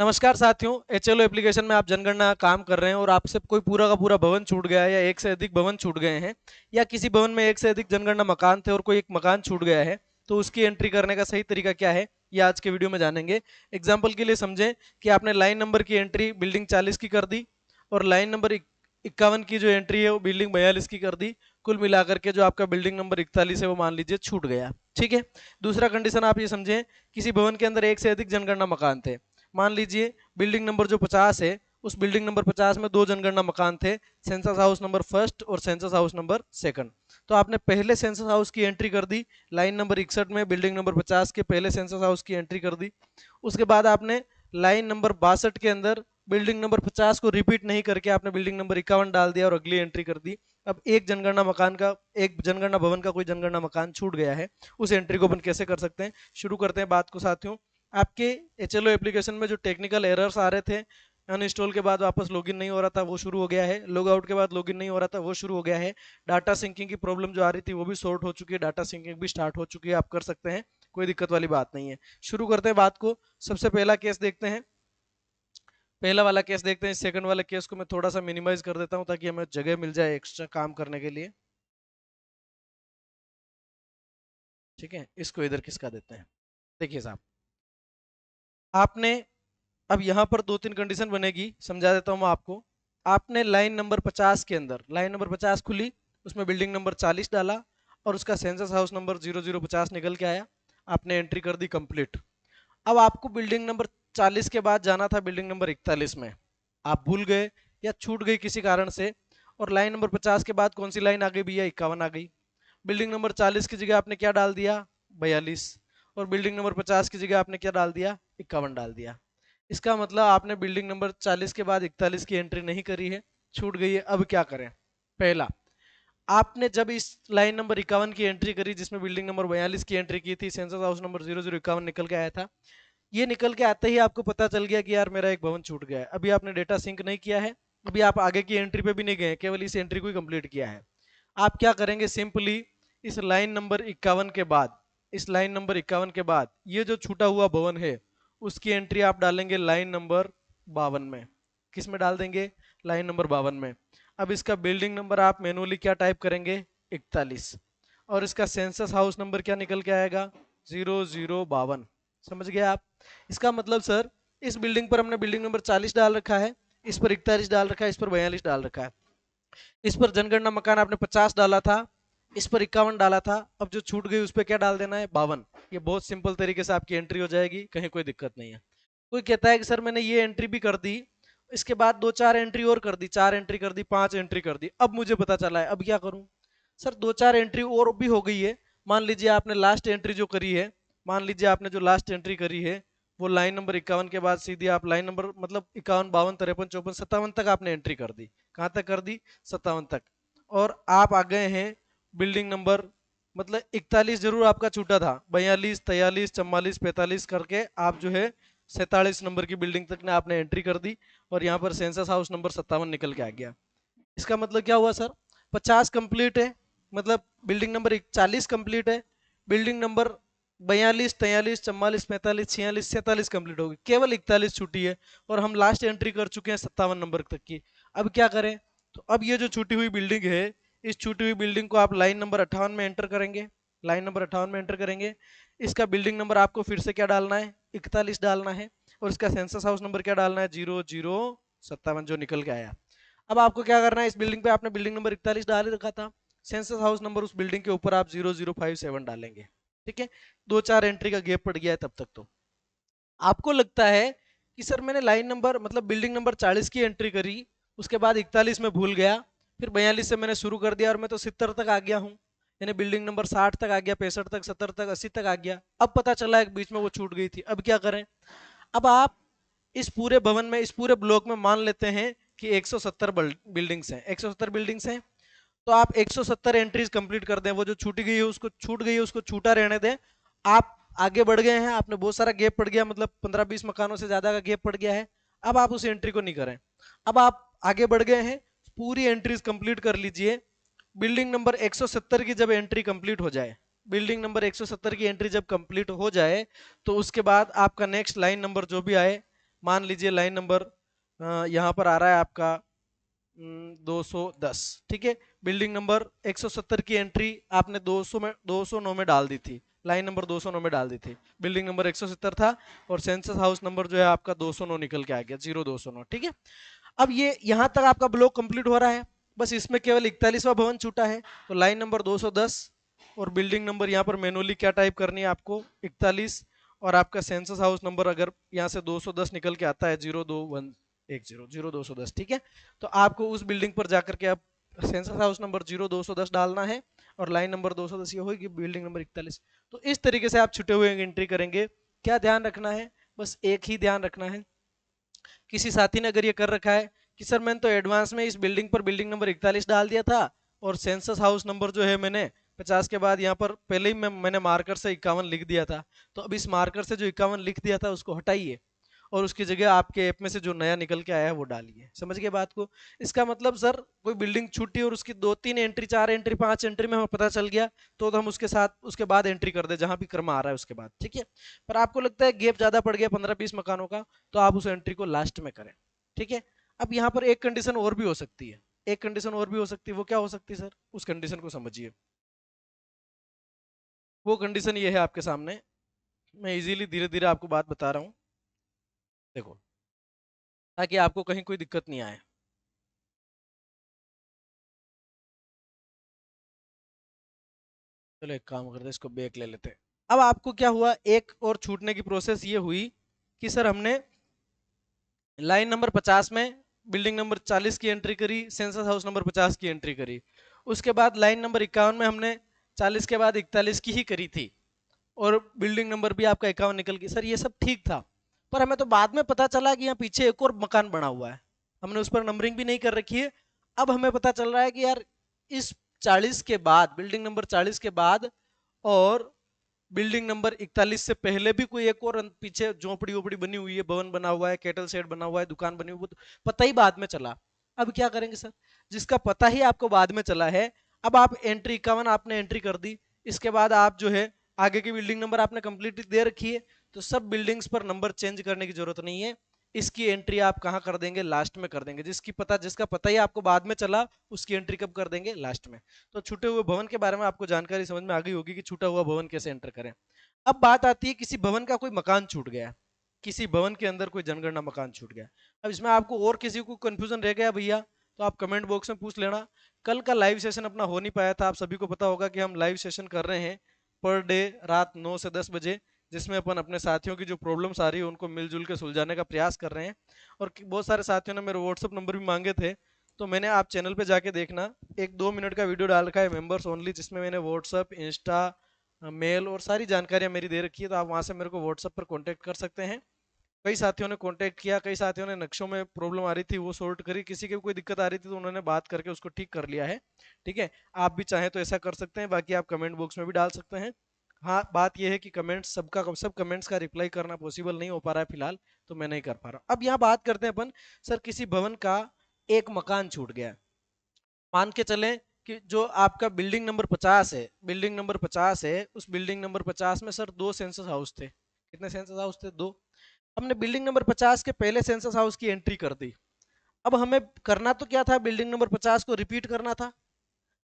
नमस्कार साथियों, HLO application में आप जनगणना काम कर रहे हैं और आपसे कोई पूरा का पूरा भवन छूट गया है या एक से अधिक भवन छूट गए हैं या किसी भवन में एक से अधिक जनगणना मकान थे और कोई एक मकान छूट गया है, तो उसकी एंट्री करने का सही तरीका क्या है ये आज के वीडियो में जानेंगे। एग्जाम्पल के लिए समझें कि आपने लाइन नंबर की एंट्री बिल्डिंग 40 की कर दी और लाइन नंबर 51 की जो एंट्री है वो बिल्डिंग 42 की कर दी। कुल मिलाकर के जो आपका बिल्डिंग नंबर 41 है वो मान लीजिए छूट गया। ठीक है। दूसरा कंडीशन आप ये समझें, किसी भवन के अंदर एक से अधिक जनगणना मकान थे। मान लीजिए बिल्डिंग नंबर जो 50 है, उस बिल्डिंग नंबर 50 में दो जनगणना मकान थे, सेंसस हाउस नंबर फर्स्ट और सेंसस हाउस नंबर सेकंड। तो आपने पहले सेंसस हाउस की एंट्री कर दी, लाइन नंबर 61 में बिल्डिंग नंबर 50 के पहले सेंसस हाउस की एंट्री कर दी। उसके बाद आपने लाइन नंबर 62 के अंदर बिल्डिंग नंबर 50 को रिपीट नहीं करके आपने बिल्डिंग नंबर 51 डाल दिया और अगली एंट्री कर दी। अब एक जनगणना भवन का कोई जनगणना मकान छूट गया है, उस एंट्री को अपन कैसे कर सकते हैं, शुरू करते हैं बात को साथियों। आपके एचएलओ एप्लीकेशन में जो टेक्निकल एरर्स आ रहे थे, अनइंस्टॉल के बाद वापस लॉगिन नहीं हो रहा था वो शुरू हो गया है, लॉग आउट के बाद लॉगिन नहीं हो रहा था वो शुरू हो गया है, डाटा सिंकिंग की प्रॉब्लम जो आ रही थी वो भी सॉर्ट हो चुकी है, डाटा सिंकिंग भी स्टार्ट हो चुकी है, आप कर सकते हैं, कोई दिक्कत वाली बात नहीं है। शुरू करते हैं बात को। सबसे पहला केस देखते हैं, पहला वाला केस देखते हैं। सेकंड वाले केस को मैं थोड़ा सा मिनिमाइज कर देता हूं ताकि हमें जगह मिल जाए एक्स्ट्रा काम करने के लिए। ठीक है, इसको इधर किसका देते हैं। देखिए साहब, आपने अब यहाँ पर दो तीन कंडीशन बनेगी, समझा देता हूँ मैं आपको। आपने लाइन नंबर 50 के अंदर, लाइन नंबर 50 खुली, उसमें बिल्डिंग नंबर 40 डाला और उसका सेंसस हाउस नंबर 0050 निकल के आया। आपने एंट्री कर दी कंप्लीट। अब आपको बिल्डिंग नंबर 40 के बाद जाना था बिल्डिंग नंबर 41 में, आप भूल गए या छूट गई किसी कारण से, और लाइन नंबर 50 के बाद कौन सी लाइन आ गई भैया, 51 आ गई। बिल्डिंग नंबर 40 की जगह आपने क्या डाल दिया, 42, और बिल्डिंग नंबर 50 की जगह आपने क्या डाल दिया, 51 डाल दिया। इसका मतलब आपने बिल्डिंग नंबर 40 के बाद 41 की एंट्री नहीं करी है, छूट गई है। अब क्या करें। पहला, आपने जब इस लाइन नंबर 51 की एंट्री करी जिसमें बिल्डिंग नंबर 42 की एंट्री की थी, सेंसस हाउस नंबर 0051 निकल के आया था, ये निकल के आते ही आपको पता चल गया कि यार मेरा एक भवन छूट गया है। अभी आपने डेटा सिंक नहीं किया है, अभी आप आगे की एंट्री पे भी नहीं गए, केवल इस एंट्री को ही कंप्लीट किया है। आप क्या करेंगे, सिंपली इस लाइन नंबर 51 के बाद, इस लाइन नंबर 51 के बाद ये जो छूटा हुआ भवन है उसकी एंट्री आप डालेंगे लाइन नंबर 52 में। किस में डाल देंगे, लाइन नंबर 52 में। अब इसका बिल्डिंग नंबर आप मैनुअली क्या टाइप करेंगे, 41, और इसका सेंसस हाउस नंबर क्या निकल के आएगा, 0052। समझ गए आप। इसका मतलब सर, इस बिल्डिंग पर हमने बिल्डिंग नंबर 40 डाल रखा है, इस पर 41 डाल रखा है, इस पर 42 डाल रखा है, इस पर जनगणना मकान आपने 50 डाला था, इस पर 51 डाला था, अब जो छूट गई उस पर क्या डाल देना है, 52। ये बहुत सिंपल तरीके से आपकी एंट्री हो जाएगी, कहीं कोई दिक्कत नहीं है। कोई कहता है कि सर मैंने ये एंट्री भी कर दी, इसके बाद दो चार एंट्री और कर दी, 4 एंट्री कर दी, 5 एंट्री कर दी, अब मुझे पता चला है अब क्या करूं। सर दो चार एंट्री और भी हो गई है। मान लीजिए आपने लास्ट एंट्री जो करी है, मान लीजिए आपने जो लास्ट एंट्री करी है वो लाइन नंबर 51 के बाद सीधी आप लाइन नंबर मतलब 51, 52, 53, 54, 57 तक आपने एंट्री कर दी। कहाँ तक कर दी, 57 तक। और आप आ गए हैं बिल्डिंग नंबर, मतलब 41 जरूर आपका छूटा था, 42, 43, 44, 45 करके आप जो है 47 नंबर की बिल्डिंग तक ने आपने एंट्री कर दी, और यहाँ पर सेंसस हाउस नंबर 57 निकल के आ गया। इसका मतलब क्या हुआ सर, 50 कंप्लीट है, मतलब बिल्डिंग नंबर 40 कंप्लीट है, बिल्डिंग नंबर 42, 43, 44, 45, 46, 47 कंप्लीट होगी, केवल 41 छूटी है, और हम लास्ट एंट्री कर चुके हैं 57 नंबर तक की। अब क्या करें, तो अब ये जो छूटी हुई बिल्डिंग है, इस छूटी हुई बिल्डिंग को आप लाइन नंबर 58 में एंटर करेंगे, लाइन नंबर 58 में एंटर करेंगे। इसका बिल्डिंग नंबर आपको फिर से क्या डालना है, 41 डालना है, और इसका सेंसस हाउस नंबर क्या डालना है, 0057 जो निकल के आया। अब आपको क्या करना है, इस बिल्डिंग पे आपने बिल्डिंग नंबर 41 डाल ही रखा था, सेंसस हाउस नंबर उस बिल्डिंग के ऊपर आप 0057 डालेंगे। ठीक है, दो चार एंट्री का गैप पड़ गया है तब तक। तो आपको लगता है कि सर मैंने लाइन नंबर मतलब बिल्डिंग नंबर 40 की एंट्री करी, उसके बाद 41 में भूल गया, फिर 42 से मैंने शुरू कर दिया और मैं तो 70 तक आ गया हूँ, यानी बिल्डिंग नंबर 60 तक आ गया, 65 तक, 70 तक, 80 तक आ गया। अब पता चला एक बीच में वो छूट गई थी, अब क्या करें। अब आप इस पूरे भवन में, इस पूरे ब्लॉक में मान लेते हैं कि 170 बिल्डिंग्स हैं, 170 बिल्डिंग्स हैं, तो आप 170 एंट्रीज कंप्लीट कर दें। वो जो छूटी गई है उसको, छूट गई है उसको छूटा रहने दें। आप आगे बढ़ गए हैं, आपने बहुत सारा गैप पड़ गया, मतलब 15-20 मकानों से ज्यादा का गैप पड़ गया है, अब आप उस एंट्री को नहीं करें। अब आप आगे बढ़ गए हैं, पूरी एंट्रीज कंप्लीट कर लीजिए। बिल्डिंग नंबर 170 की जब एंट्री कंप्लीट हो जाए, बिल्डिंग नंबर 170 की एंट्री जब कंप्लीट हो जाए, तो उसके बाद आपका नेक्स्ट लाइन नंबर जो भी आए, मान लीजिए लाइन नंबर यहाँ पर आ रहा है आपका 210, ठीक है। बिल्डिंग नंबर 170 की एंट्री आपने 209 में डाल दी थी, लाइन नंबर 209 में डाल दी थी। बिल्डिंग नंबर 170 था और सेंसस हाउस नंबर जो है आपका 209 निकल के आ गया, 0209, ठीक है। अब ये यहाँ तक आपका ब्लॉक कंप्लीट हो रहा है, बस इसमें केवल 41वां भवन छूटा है। तो लाइन नंबर 210 और बिल्डिंग नंबर यहाँ पर मैनुअली क्या टाइप करनी है आपको, 41, और आपका सेंसस हाउस नंबर अगर यहाँ से 210 निकल के आता है 02110, ठीक है। तो आपको उस बिल्डिंग पर जाकर के आप सेंसस हाउस नंबर 0210 डालना है और लाइन नंबर 210 ये होगी बिल्डिंग नंबर 41। तो इस तरीके से आप छुटे हुए एंट्री करेंगे। क्या ध्यान रखना है, बस एक ही ध्यान रखना है, किसी साथी ने अगर ये कर रखा है कि सर मैंने तो एडवांस में इस बिल्डिंग पर बिल्डिंग नंबर 41 डाल दिया था और सेंसस हाउस नंबर जो है मैंने 50 के बाद यहाँ पर पहले ही मैंने मार्कर से 51 लिख दिया था, तो अब इस मार्कर से जो 51 लिख दिया था उसको हटाइए और उसकी जगह आपके ऐप में से जो नया निकल के आया है वो डालिए। समझ गए बात को? इसका मतलब सर कोई बिल्डिंग छूटी और उसकी 2-3 एंट्री, 4 एंट्री, 5 एंट्री में हमें पता चल गया तो हम उसके साथ उसके बाद एंट्री कर दे जहां भी क्रम आ रहा है उसके बाद, ठीक है। पर आपको लगता है गैप ज्यादा पड़ गया 15-20 मकानों का, तो आप उस एंट्री को लास्ट में करें, ठीक है। अब यहाँ पर एक कंडीशन और भी हो सकती है, एक कंडीशन और भी हो सकती है, वो क्या हो सकती है सर, उस कंडीशन को समझिए। वो कंडीशन ये है आपके सामने, मैं इजीली धीरे धीरे आपको बात बता रहा हूँ, देखो, ताकि आपको कहीं कोई दिक्कत नहीं आए। चलो एक काम करते हैं, इसको बैक ले लेते हैं। अब आपको क्या हुआ, एक और छूटने की प्रोसेस ये हुई कि सर हमने लाइन नंबर 50 में बिल्डिंग नंबर 40 की एंट्री करी, सेंसस हाउस नंबर 50 की एंट्री करी। उसके बाद लाइन नंबर 51 में हमने 40 के बाद 41 की ही करी थी और बिल्डिंग नंबर भी आपका 51 निकल गई। सर ये सब ठीक था, पर हमें तो बाद में पता चला कि यहाँ पीछे एक और मकान बना हुआ है, हमने उस पर नंबरिंग भी नहीं कर रखी है। अब हमें पता चल रहा है कि यार इस 40 के बाद, बिल्डिंग नंबर 40 के बाद और बिल्डिंग नंबर 41 से पहले भी कोई एक और पीछे झोपड़ी वोपड़ी बनी हुई है, भवन बना हुआ है, कैटल शेड बना हुआ है, दुकान बनी हुई है, तो पता ही बाद में चला। अब क्या करेंगे सर, जिसका पता ही आपको बाद में चला है, अब आप एंट्री 51 आपने एंट्री कर दी, इसके बाद आप जो है आगे की बिल्डिंग नंबर आपने कंप्लीट दे रखी है, तो सब बिल्डिंग्स पर नंबर चेंज करने की जरूरत नहीं है। इसकी एंट्री आप कहाँ कर देंगे, लास्ट में कर देंगे। जिसका पता ही आपको बाद में चला उसकी एंट्री कब कर देंगे, लास्ट में। तो छूटे हुए भवन के बारे में आपको जानकारी समझ में आ गई होगी कि छूटा हुआ भवन कैसे एंटर करें। अब बात आती है किसी भवन का कोई मकान छूट गया, किसी भवन के अंदर कोई जनगणना मकान छूट गया। अब इसमें आपको और किसी को कंफ्यूजन रह गया भैया, तो आप कमेंट बॉक्स में पूछ लेना। कल का लाइव सेशन अपना हो नहीं पाया था, आप सभी को पता होगा कि हम लाइव सेशन कर रहे हैं पर डे रात 9 से 10 बजे, जिसमें अपन अपने साथियों की जो प्रॉब्लम्स आ रही है उनको मिलजुल के सुलझाने का प्रयास कर रहे हैं। और बहुत सारे साथियों ने मेरे व्हाट्सअप नंबर भी मांगे थे, तो मैंने, आप चैनल पे जाके देखना, एक 2 मिनट का वीडियो डाल रखा है मेंबर्स ओनली, जिसमें मैंने व्हाट्सअप, इंस्टा, मेल और सारी जानकारियां मेरी दे रखी है, तो आप वहां से मेरे को व्हाट्सअप पर कांटेक्ट कर सकते हैं। कई साथियों ने कांटेक्ट किया, कई साथियों ने नक्शों में प्रॉब्लम आ रही थी वो सॉर्ट करी, किसी की कोई दिक्कत आ रही थी तो उन्होंने बात करके उसको ठीक कर लिया है, ठीक है। आप भी चाहें तो ऐसा कर सकते हैं, बाकी आप कमेंट बॉक्स में भी डाल सकते हैं। हाँ, बात यह है कि कमेंट्स सबका सब कमेंट्स का रिप्लाई करना पॉसिबल नहीं हो पा रहा है फिलहाल, तो मैं नहीं कर पा रहा। अब यहाँ बात करते हैं अपन, सर किसी भवन का एक मकान छूट गया, मान के चलें कि जो आपका बिल्डिंग नंबर 50 है, बिल्डिंग नंबर 50 है, उस बिल्डिंग नंबर 50 में सर 2 सेंसस हाउस थे। कितने सेंसस हाउस थे, 2। हमने बिल्डिंग नंबर 50 के पहले सेंसस हाउस की एंट्री कर दी। अब हमें करना तो क्या था, बिल्डिंग नंबर 50 को रिपीट करना था,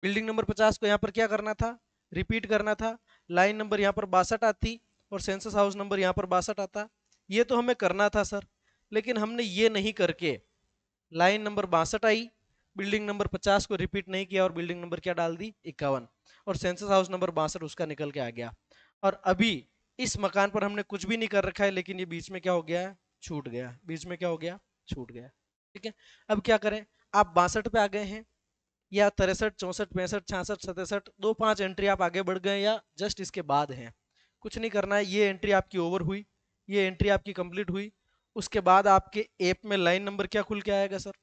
बिल्डिंग नंबर 50 को यहाँ पर क्या करना था, रिपीट करना था। लाइन नंबर यहाँ पर 62 आती और सेंसस हाउस नंबर यहाँ पर 62 आता, ये तो हमें करना था सर। लेकिन हमने ये नहीं करके लाइन नंबर 62 आई, बिल्डिंग नंबर 50 को रिपीट नहीं किया और बिल्डिंग नंबर क्या डाल दी, 51, और सेंसस हाउस नंबर 62 उसका निकल के आ गया। और अभी इस मकान पर हमने कुछ भी नहीं कर रखा है, लेकिन ये बीच में क्या हो गया, छूट गया, बीच में क्या हो गया, छूट गया, ठीक है। अब क्या करें, आप 62 पे आ गए हैं या 63, 64, 65, 66, 67, 2-5 एंट्री आप आगे बढ़ गए या जस्ट इसके बाद हैं, कुछ नहीं करना है। ये एंट्री आपकी ओवर हुई, ये एंट्री आपकी कंप्लीट हुई। उसके बाद आपके ऐप में लाइन नंबर क्या खुल के आएगा सर,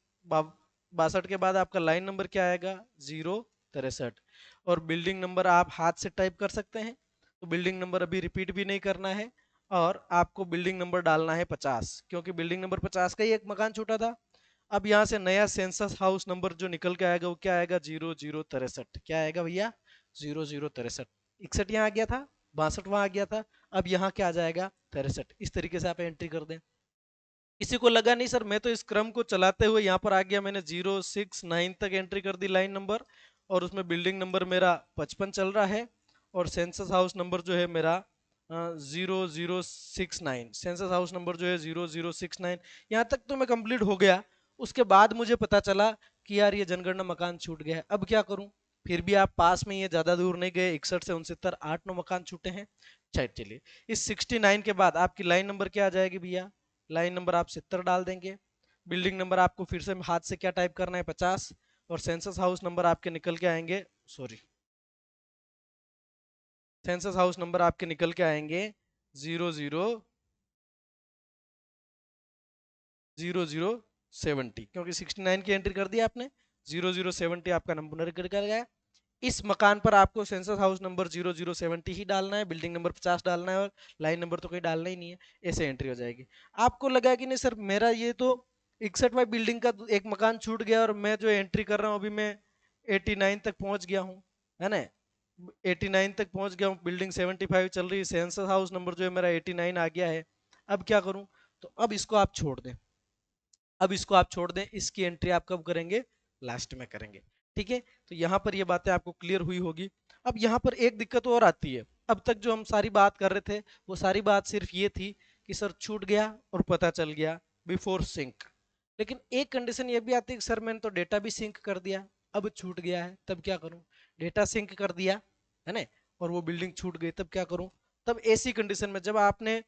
62 के बाद आपका लाइन नंबर क्या आएगा, 063, और बिल्डिंग नंबर आप हाथ से टाइप कर सकते हैं, तो बिल्डिंग नंबर अभी रिपीट भी नहीं करना है और आपको बिल्डिंग नंबर डालना है 50, क्योंकि बिल्डिंग नंबर 50 का ही एक मकान छूटा था। अब यहाँ से नया सेंसस हाउस नंबर जो निकल के आएगा वो क्या आएगा, 0063, क्या आएगा भैया, 0063। 61 यहाँ आ गया था, 62 वहां आ गया था, अब यहाँ क्या आ जाएगा, 63। इस तरीके से आप एंट्री कर दें। किसी को लगा नहीं सर मैं तो इस क्रम को चलाते हुए यहाँ पर आ गया, मैंने 069 तक एंट्री कर दी लाइन नंबर, और उसमें बिल्डिंग नंबर मेरा 55 चल रहा है, और सेंसस हाउस नंबर जो है मेरा 0069, सेंसस हाउस नंबर जो है 0069। यहाँ तक तो मैं कंप्लीट हो गया। उसके बाद मुझे पता चला कि यार ये जनगणना मकान छूट गया है, अब क्या करूं? फिर भी आप पास में, ये ज्यादा दूर नहीं गए, 61 से 69 8-9 मकान छूटे हैं। चलिए, इस 69 के बाद आपकी लाइन नंबर क्या आ जाएगी भैया? लाइन नंबर आप 70 डाल देंगे। बिल्डिंग नंबर आपको फिर से हाथ से क्या टाइप करना है? 50। और सेंसस हाउस नंबर आपके निकल के आएंगे, सॉरी, सेंसस हाउस नंबर आपके निकल के आएंगे 0070, क्योंकि 69 की एंट्री कर दी आपने, 0070 आपका नंबर निकल कर गया। इस मकान पर आपको सेंसस हाउस नंबर 0070 ही डालना है, बिल्डिंग नंबर 50 डालना है, और लाइन नंबर तो कोई डालना ही नहीं है। ऐसे एंट्री हो जाएगी। आपको लगा कि नहीं सर मेरा ये तो 61वां बिल्डिंग का एक मकान छूट गया, और मैं जो एंट्री कर रहा हूँ अभी मैं 89 तक पहुंच गया हूँ, है ना? 89 तक पहुंच गया हूँ, बिल्डिंग 75 चल रही है, सेंसस हाउस नंबर जो है मेरा 89 आ गया है। अब क्या करूं? तो अब इसको आप छोड़ दें, अब इसको आप छोड़ दें, इसकी एंट्री आप कब करेंगे? लास्ट में करेंगे। ठीक है, तो यहाँ पर ये बातें आपको क्लियर हुई होगी। अब यहाँ पर एक दिक्कत और आती है। अब तक जो हम सारी बात कर रहे थे वो सारी बात सिर्फ ये थी कि सर छूट गया और पता चल गया बिफोर सिंक। लेकिन एक कंडीशन ये भी आती है कि सर मैंने तो डेटा भी सिंक कर दिया, अब छूट गया है, तब क्या करूं? डेटा सिंक कर दिया है ना, और वो बिल्डिंग छूट गई, तब क्या करूं? तब ऐसी कंडीशन में जब आपने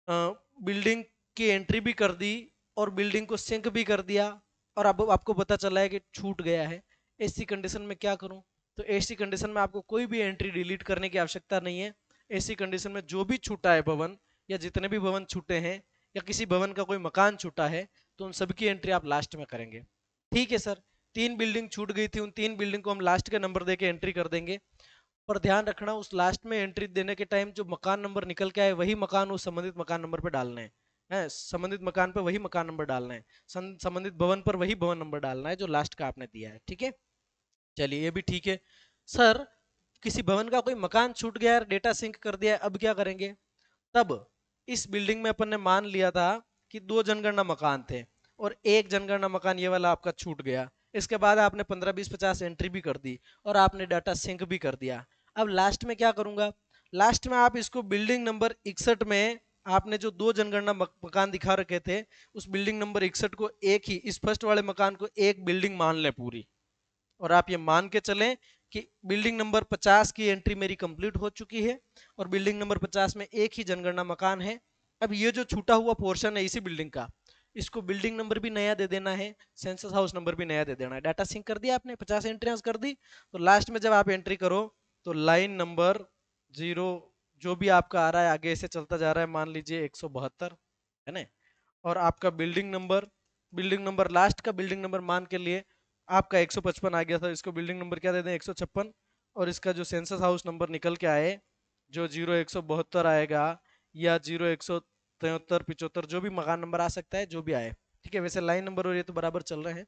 बिल्डिंग की एंट्री भी कर दी और बिल्डिंग को सिंक भी कर दिया, और अब आपको पता चला है कि छूट गया है, ऐसी कंडीशन में क्या करूं? तो ऐसी कंडीशन में आपको कोई भी एंट्री डिलीट करने की आवश्यकता नहीं है। ऐसी कंडीशन में जो भी छूटा है भवन, या जितने भी भवन छूटे हैं, या किसी भवन का कोई मकान छूटा है, तो उन सबकी एंट्री आप लास्ट में करेंगे। ठीक है सर, 3 बिल्डिंग छूट गई थी, उन 3 बिल्डिंग को हम लास्ट के नंबर देके एंट्री कर देंगे। पर ध्यान रखना, उस लास्ट में एंट्री देने के टाइम जो मकान नंबर निकल के आए वही मकान उस संबंधित मकान नंबर पे डालना है, संबंधित मकान पे वही मकान नंबर डालना है, संबंधित भवन पर वही भवन नंबर डालना है जो लास्ट का आपने दिया है। ठीक है, चलिए ये भी ठीक है। सर किसी भवन का कोई मकान छूट गया है, डेटा सिंक कर दिया है, अब क्या करेंगे? तब इस बिल्डिंग में अपन ने मान लिया था कि 2 जनगणना मकान थे, और एक जनगणना मकान ये वाला आपका छूट गया। इसके बाद आपने 15 20 50 एंट्री भी कर दी, और आपने डाटा सिंक भी कर दिया। अब लास्ट में क्या करूंगा? लास्ट में आप इसको बिल्डिंग नंबर 61 में आपने जो 2 जनगणना मकान दिखा रखे थे, उस बिल्डिंग नंबर 61 को एक ही, इस फर्स्ट वाले मकान को एक बिल्डिंग मान लें पूरी, और आप ये मान के चलें कि बिल्डिंग नंबर 50 की एंट्री मेरी कंप्लीट हो चुकी है, और बिल्डिंग नंबर 50 में एक ही जनगणना मकान है। अब ये जो छूटा हुआ पोर्शन है इसी बिल्डिंग का, इसको बिल्डिंग नंबर भी नया दे देना है, सेंसस हाउस नंबर भी नया दे देना है। डाटा सिंक कर दिया आपने, 50 एंट्रियां कर दी, तो लास्ट में जब आप एंट्री करो तो लाइन नंबर 0 जो भी आपका आ रहा है आगे से चलता जा रहा है, मान लीजिए 172, है ना, और आपका बिल्डिंग नंबर लास्ट का बिल्डिंग नंबर मान के लिए आपका 155 आ गया था, इसको बिल्डिंग नंबर क्या दे दें? 156। और इसका जो सेंसस हाउस नंबर निकल के आए, जो 0172 आएगा, या 0173 75 जो भी मकान नंबर आ सकता है, जो भी आए। ठीक है, वैसे लाइन नंबर और ये तो बराबर चल रहे हैं।